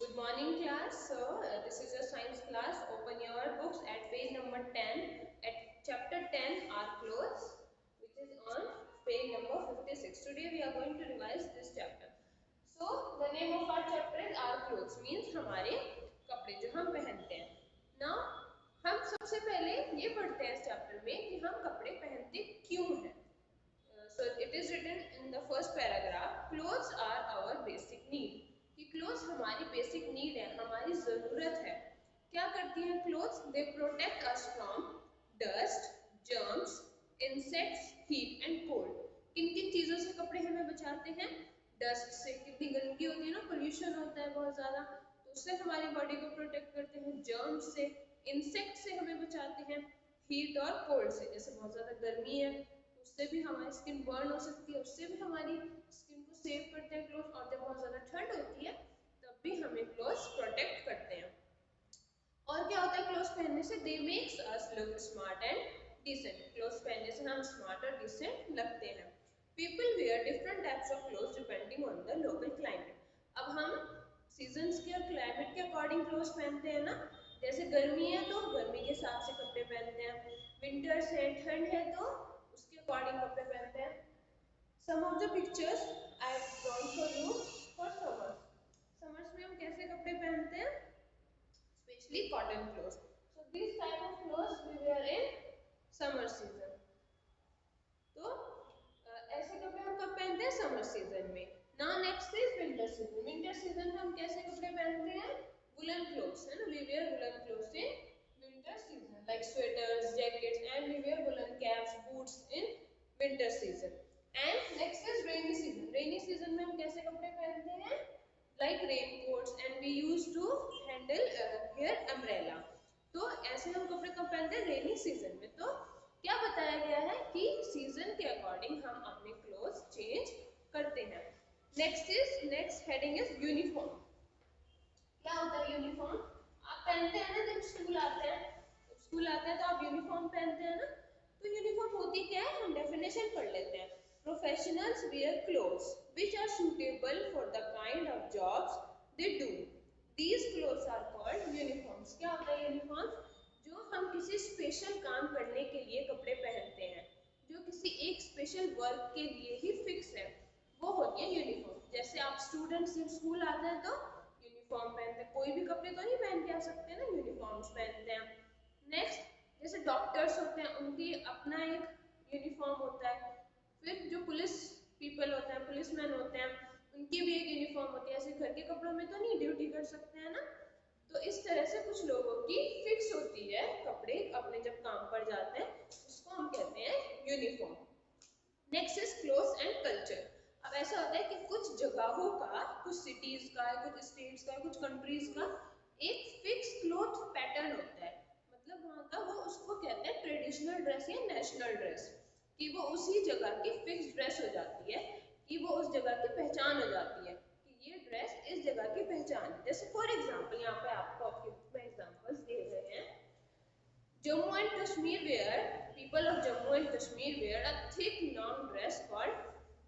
Good morning class. This is your science class. Open your books at page number 10 at chapter 10 Our Clothes, which is on page number 56. Today we are going to revise this chapter. So the name of our chapter is Our Clothes, means हमारे कपड़े जो हम पहनते हैं. Now हम सबसे पहले ये पढ़ते हैं इस चैप्टर में कि हम कपड़े पहनते क्यों हैं. So it is written in the first paragraph, clothes are our basic need. कि clothes हमारी basic need है, हमारी ज़रूरत है. क्या करती हैं clothes? They protect us from dust, germs, insects, heat and cold. किन किन चीज़ों से कपड़े हमें बचाते हैं? डस्ट से, कितनी गंदगी होती है ना, पोल्यूशन होता है बहुत ज़्यादा, तो उससे हमारी बॉडी को प्रोटेक्ट करते हैं. जर्म्स से, इंसेक्ट से हमें बचाते हैं. हीट और कोल्ड से, जैसे बहुत ज़्यादा गर्मी है उससे भी हमारी स्किन बर्न हो सकती है, उससे भी हमारी स्किन को सेव करते हैं क्लोथ. और जब बहुत ज़्यादा ठंड होती है तब भी हमें क्लोथ्स प्रोटेक्ट करते हैं. और क्या होता है क्लोथ्स पहनने से? They makes us look smart and decent. Clothes पहनने से हम स्मार्ट और डिसेंट लगते हैं. People wear different types of clothes depending on the local climate. अब हम सीजन्स के और क्लाइमेट के अकॉर्डिंग क्लोथ्स पहनते हैं ना. जैसे गर्मी है तो गर्मी के हिसाब से कपड़े पहनते हैं. विंटर्स है, ठंड है तो उसके अकॉर्डिंग कपड़े पहनते हैं. Some of the pictures I have drawn for you for summer. Summers में हम कैसे कपड़े पहनते हैं? Especially cotton clothes. So these type of clothes we wear in summer season. तो ऐसे कपड़े हम कब पहनते हैं? समर सीजन में. Now next is winter season. Winter season में हम कैसे कपड़े पहनते हैं? वुलन क्लोथ्स, है ना. We wear woollen clothes in winter season like sweaters, jackets and we wear woollen caps, boots in winter season. And next is rainy season. Rainy season में हम कैसे कपड़े पहनते हैं? like raincoats and we used to handle here umbrella. तो ऐसे हम कपड़े कब पहनते हैं? रेनी सीजन में. तो क्या बताया गया है कि सीजन के अकॉर्डिंग हम अपने क्लोथ्स चेंज करते हैं. Next heading is uniform. क्या होता है यूनिफॉर्म? आप पहनते हैं ना जब स्कूल आते हैं. स्कूल आते हैं तो आप यूनिफॉर्म पहनते हैं ना. तो यूनिफॉर्म होती क्या है? हम डेफिनेशन पढ़ लेते हैं. Professionals wear clothes which are suitable for the kind of jobs they do. These clothes are called uniforms. क्या होता है यूनिफॉर्म? जो हम किसी स्पेशल काम करने के लिए कपड़े पहनते हैं, जो किसी एक स्पेशल वर्क के लिए ही फिक्स है, वो होती है यूनिफॉर्म. जैसे आप स्टूडेंट्स जब स्कूल आते हैं तो यूनिफॉर्म पहनते हैं. कोई भी कपड़े तो नहीं पहन के आ सकते ना, यूनिफॉर्म्स पहनते हैं. नेक्स्ट, जैसे डॉक्टर्स होते हैं उनकी अपना एक यूनिफॉर्म होता है. फिर जो पुलिस पीपल होते हैं, पुलिसमैन होते हैं, उनकी भी एक यूनिफॉर्म होती है. ऐसे घर के कपड़ों में तो नहीं ड्यूटी कर सकते हैं ना. तो इस तरह से कुछ लोगों की फिक्स होती है कपड़े अपने जब काम पर जाते हैं, उसको हम कहते हैं uniform. Next is clothes and culture. अब ऐसा होता है कि कुछ जगहों का, कुछ सिटीज का, कुछ स्टेट्स का, कुछ कंट्रीज का एक फिक्स क्लोथ पैटर्न होता है. मतलब वहाँ का वो उसको कहते हैं ट्रेडिशनल ड्रेस या नेशनल ड्रेस. कि वो उसी जगह की फिक्स ड्रेस हो जाती है, कि वो उस जगह की पहचान हो जाती है कि ये ड्रेस इस जगह की पहचान. जैसे फॉर एग्जांपल यहाँ पे आपको आपकी बुक में एग्जांपल्स दिए गए हैं. Jammu and Kashmir wear, people of Jammu and Kashmir wear a thick long dress called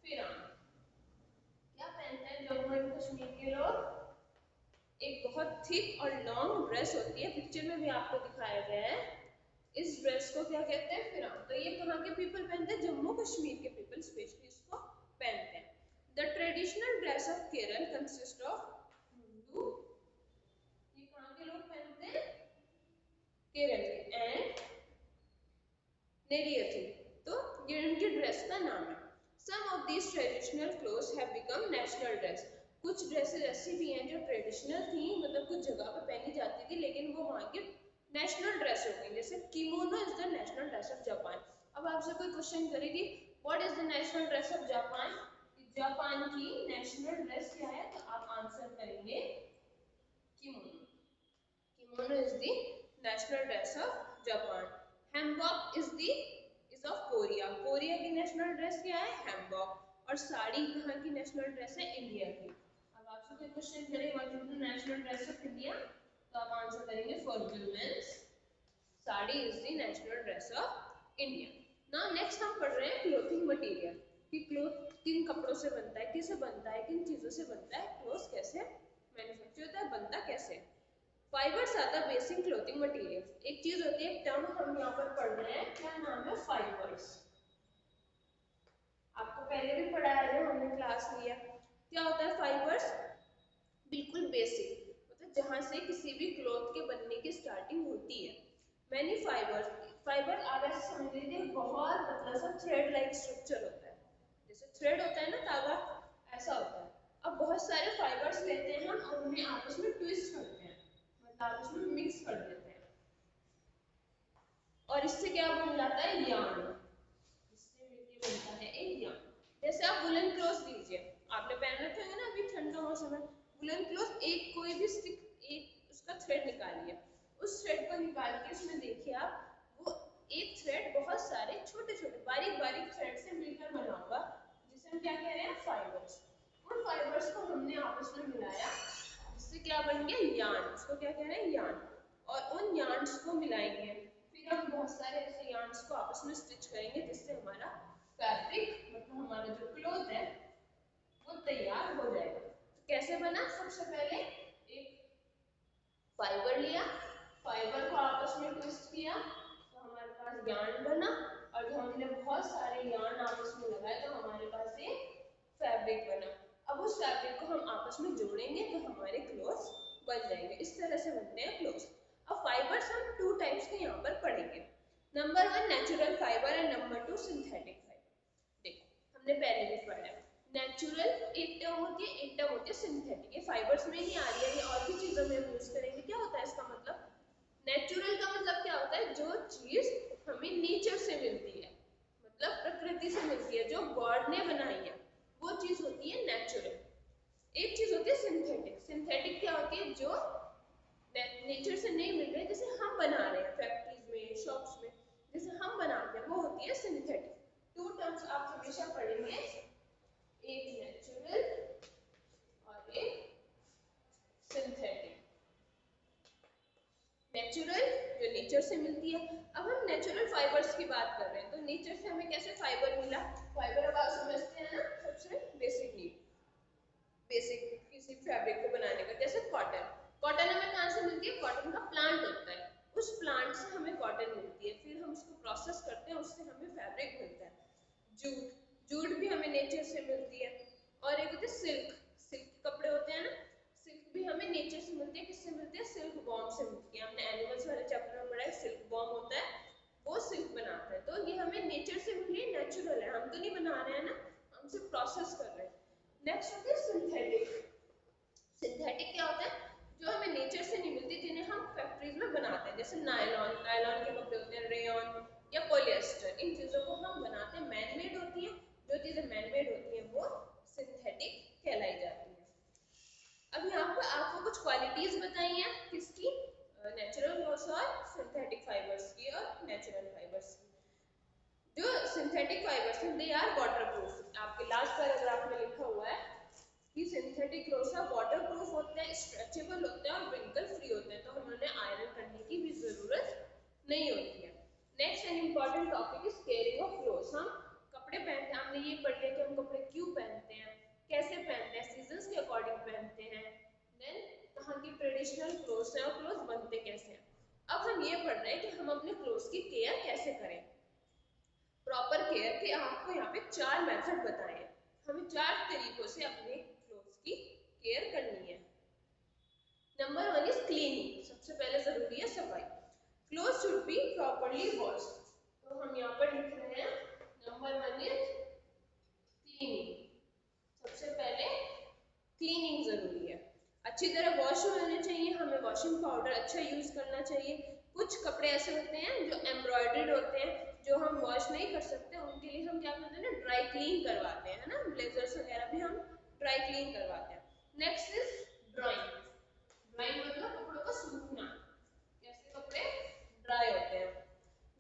firan. क्या पहनते हैं जम्मू एंड कश्मीर के लोग? एक बहुत थिक और लॉन्ग ड्रेस होती है. पिक्चर में भी आपको दिखाया गया है. इस ड्रेस को क्या कहते हैं? फिरान. तो ये कहाँ के पीपल पहनते हैं? जम्मू कश्मीर के पीपल स्पेशली इसको पहनते हैं. The traditional dress of Kerala consist of mundu. ये कहाँ के लोग पहनते हैं? केरल के. एंड नेरियथी. तो ये उनकी ड्रेस का नाम है. Some of these traditional clothes have become national dress. कुछ ड्रेसेस ऐसी भी हैं जो ट्रेडिशनल थी, मतलब कुछ जगह पे पहनी जाती थी, लेकिन वो वहाँ की नेशनल ड्रेस हो गई. जैसे kimono is the national dress of Japan. अब आपसे कोई क्वेश्चन करेगी what is the national dress of Japan? Japan की नेशनल ड्रेस क्या है? तो आप आंसर करेंगे kimono. Kimono is the national dress of Japan. Hanbok is of Korea. Korea की नेशनल ड्रेस क्या है? हैम्बॉक. और साड़ी कहाँ की नेशनल ड्रेस है? इंडिया की. अब आपसे कोई क्वेश्चन करे what is the national dress of India, तो आप आंसर करेंगे for women's sari is the national dress of India. Now next हम पढ़ रहे हैं क्लोथिंग मटेरियल. कि क्लोथ किन कपड़ों से बनता है, किससे बनता है, किन चीजों से बनता है, क्लोथ कैसे मैन्युफैक्चर होता है, बनता कैसे है। Fibres are the basic clothing material. एक चीज होती है, एक टर्म हम यहाँ पर पढ़ रहे हैं, क्या नाम है, फाइबर्स। आपको पहले भी पढ़ाया है, हमने क्लास लिया। क्या होता है फाइबर्स, बिल्कुल बेसिक, मतलब जहां से किसी भी क्लॉथ के बनने की स्टार्टिंग होती है। मैनी फाइबर आप ऐसे समझ लीजिए, बहुत पतला सा थ्रेड लाइक स्ट्रक्चर होता है, जैसे थ्रेड होता है ना धागा, ऐसा होता है। अब बहुत सारे फाइबर्स लेते हैं हम और उन्हें आपस में ट्विस्ट करते हैं, मतलब आपस में मिक्स कर देते हैं, और इससे क्या बन जाता है, यार्न। इससे मिलके बनता है एक यार्न। जैसे आप वुलन क्लॉथ लीजिए, आपने पहन रखे होंगे ना अभी ठंड का मौसम है, वुलन क्लॉथ एक कोई भी स्टिक, एक उसका थ्रेड निकालिए, उस थ्रेड को निकाल के उसमें देखिए आप, वो एक थ्रेड बहुत सारे छोटे छोटे बारीक बारीक थ्रेड से मिलकर बना होगा, जिसे हम क्या कह रहे हैं, फाइबर्स। उन फाइबर्स को हमने आपस में मिलाया, जिससे क्या बन गया, यार्न। उसको क्या कह रहे हैं, यार्न। और उन यार्न्स को मिलाएंगे, फिर हम बहुत सारे ऐसे यार्न्स को आपस में स्टिच करेंगे, जिससे हमारा फैब्रिक, मतलब हमारा जो क्लॉथ है वो तैयार हो जाएगा। तो कैसे बना, सबसे पहले एक फाइबर लिया, फाइबर को आपस में ट्विस्ट किया, तो हमारे पास यार्न बना, और जब हमने बहुत सारे यार्न आपस में लगाए तो हमारे पास एक फैब्रिक बना। अब उस फैब्रिक को हम आपस में जोड़ेंगे तो हमारे क्लोथ्स बन जाएंगे। इस तरह से बनते हैं क्लोथ्स। अब फाइबर्स हम 2 टाइप्स के यहाँ पर पढ़ेंगे। Number 1 natural fibre and number 2 synthetic fibre. देखो हमने पहले भी पढ़ा है, नेचुरल एक टर्म होती है, एक टर्म होती है सिंथेटिक। ये फाइबर्स में ही आ रही है, ये और भी चीजों में यूज करेंगे। क्या होता है इसका मतलब, नेचुरल का मतलब क्या होता है, जो चीज हमें नेचर से मिलती है, मतलब प्रकृति से मिलती है, जो गॉड ने बनाई है, वो चीज होती है नेचुरल। एक चीज होती है सिंथेटिक। सिंथेटिक क्या होती है, जो नेचर से नहीं मिल रही, जैसे हम बना रहे हैं फैक्ट्रीज में, शॉप्स में, जैसे हम बनाते हैं, वो होती है सिंथेटिक। 2 टर्म्स आप हमेशा पढ़ेंगे, एक नेचुरल और एक सिंथेटिक। नेचुरल जो नेचर से मिलती है। अब हम नेचुरल फाइबर्स की बात कर रहे हैं, तो नेचर से हमें कैसे फाइबर मिला, फाइबर अब आप समझते हैं ना, सबसे बेसिक नीड, बेसिक किसी फैब्रिक को बनाने का। जैसे कॉटन, कॉटन हमें कहाँ से मिलती है, कॉटन का प्लांट होता है, उस प्लांट से हमें कॉटन मिलती है, फिर हम उसको प्रोसेस करते हैं, उससे हमें फैब्रिक मिलता है। जूट, जूट भी हमें नेचर से मिलती है। और एक होती है सिल्क, सिल्क के कपड़े होते हैं ना, सिल्क भी हमें नेचर से मिलती है। किससे मिलती है, सिल्क वॉर्म से मिलती है। हमने एनिमल्स वाले चैप्टर में पढ़ा है, सिल्क वॉर्म होता है, वो सिल्क बनाता है। तो ये हमें नेचर से मिली है, नेचुरल है, हम तो नहीं बना रहे हैं ना, हम सिर्फ प्रोसेस कर रहे हैं। नेक्स्ट होता है सिंथेटिक। सिंथेटिक क्या होता है, जो हमें नेचर से नहीं मिलती, जिन्हें हम फैक्ट्रीज में बनाते हैं, जैसे नायलॉन, नायलॉन के कपड़े होते हैं, रेयन या पॉलिएस्टर, इन चीजों को हम बनाते हैं, मैन मेड होती है। जो चीजें मैन मेड होती हैं वो सिंथेटिक कहलाई जाती है। अब यहाँ पर आपको कुछ क्वालिटीज बताई हैं, किसकी, नेचुरल क्लॉथ्स और सिंथेटिक फाइबर्स की और नेचुरल फाइबर्स की। जो सिंथेटिक फाइबर्स हैं, दे आर वाटरप्रूफ। आपके लास्ट पैराग्राफ में लिखा हुआ है कि सिंथेटिक क्लॉथ्स वाटर प्रूफ होते हैं, स्ट्रेचेबल होते हैं और व्रिंकल फ्री होते हैं, तो हमें उन्हें आयरन करने की भी जरूरत नहीं होती है। Next and important topic is caring of clothes. हम कपड़े पहनते हैं, हमने ये पढ़ लिया कि हम कपड़े क्यों पहनते हैं, कैसे पहनते हैं, सीजन्स के अकॉर्डिंग पहनते हैं, देन कहाँ की ट्रेडिशनल क्लोथ्स हैं और क्लोथ्स बनते कैसे हैं। अब हम ये पढ़ रहे हैं कि हम अपने क्लोथ्स की केयर कैसे करें, प्रॉपर केयर के। आपको यहाँ पे 4 मेथड बताए हैं, हमें 4 तरीकों से अपने क्लोथ्स की केयर करनी है। Number 1 is cleaning. सबसे पहले जरूरी है सफाई। Clothes should be properly washed. तो हम यहाँ पर लिख रहे हैं नंबर 1 इज क्लीनिंग। सबसे पहले क्लीनिंग जरूरी है, अच्छी तरह वॉश होने चाहिए, हमें वॉशिंग पाउडर अच्छा यूज करना चाहिए। कुछ कपड़े ऐसे होते हैं जो एम्ब्रॉयडर्ड होते हैं, जो हम वॉश नहीं कर सकते, उनके लिए हम क्या करते हैं ना, ड्राई क्लीन करवाते हैं, है ना, ब्लेजर्स वगैरह भी हम ड्राई क्लीन करवाते हैं। Next is drawing. ड्राइंग मतलब कपड़ों का सूखना, कैसे कपड़े ड्राई होते हैं।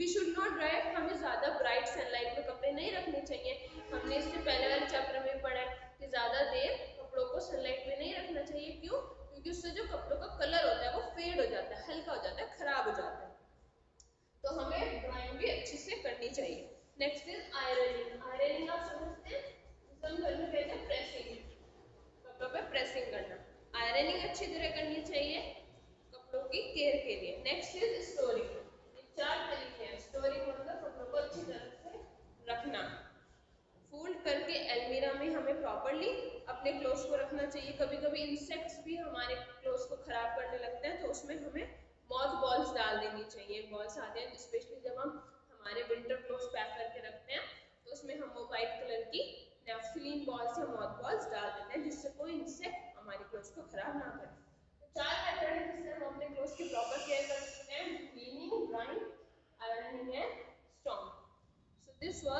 वी शुड नॉट ड्राई, हमें ज्यादा ब्राइट सनलाइट में कपड़े नहीं रखने चाहिए। हमने इससे पहले वाले चैप्टर में पढ़ा है कि ज्यादा देर कपड़ों को सनलाइट में नहीं रखना चाहिए। क्यों, क्योंकि उससे जो कपड़ों का कलर होता है वो फेड हो जाता है, हल्का हो जाता है, खराब हो जाता है। तो हमें ड्राइंग भी अच्छे से करनी चाहिए। Next is ironing. आयरनिंग आप समझते हैं, जिसे हम घर में कहते हैं प्रेसिंग, कपड़ों पे प्रेसिंग करना। आयरनिंग अच्छी तरह करनी चाहिए कपड़ों की केयर के लिए। Next is storing. ये 4 तरीके हैं। स्टोरिंग मतलब कपड़ों को अच्छी तरह से रखना। फोल्ड करके अलमीरा में हमें प्रॉपरली अपने क्लोथ्स को रखना चाहिए। कभी कभी इंसेक्ट्स भी हमारे क्लोथ्स को खराब करने लगते हैं, तो उसमें हमें मॉथ बॉल्स डाल देनी चाहिए। बॉल्स आते हैं स्पेशली जब हम हमारे विंटर क्लोथ्स पैक करके रखते हैं, तो उसमें हम वो व्हाइट कलर की नेफ्थलीन बॉल्स या मॉथ बॉल्स डाल देते हैं, जिससे कोई इंसेक्ट हमारे क्लोथ्स को खराब ना करे। तो 4 मेथड है जिससे हम अपने क्लोथ्स की प्रॉपर केयर कर सकते हैं: cleaning, drawing, ironing and storm. So this was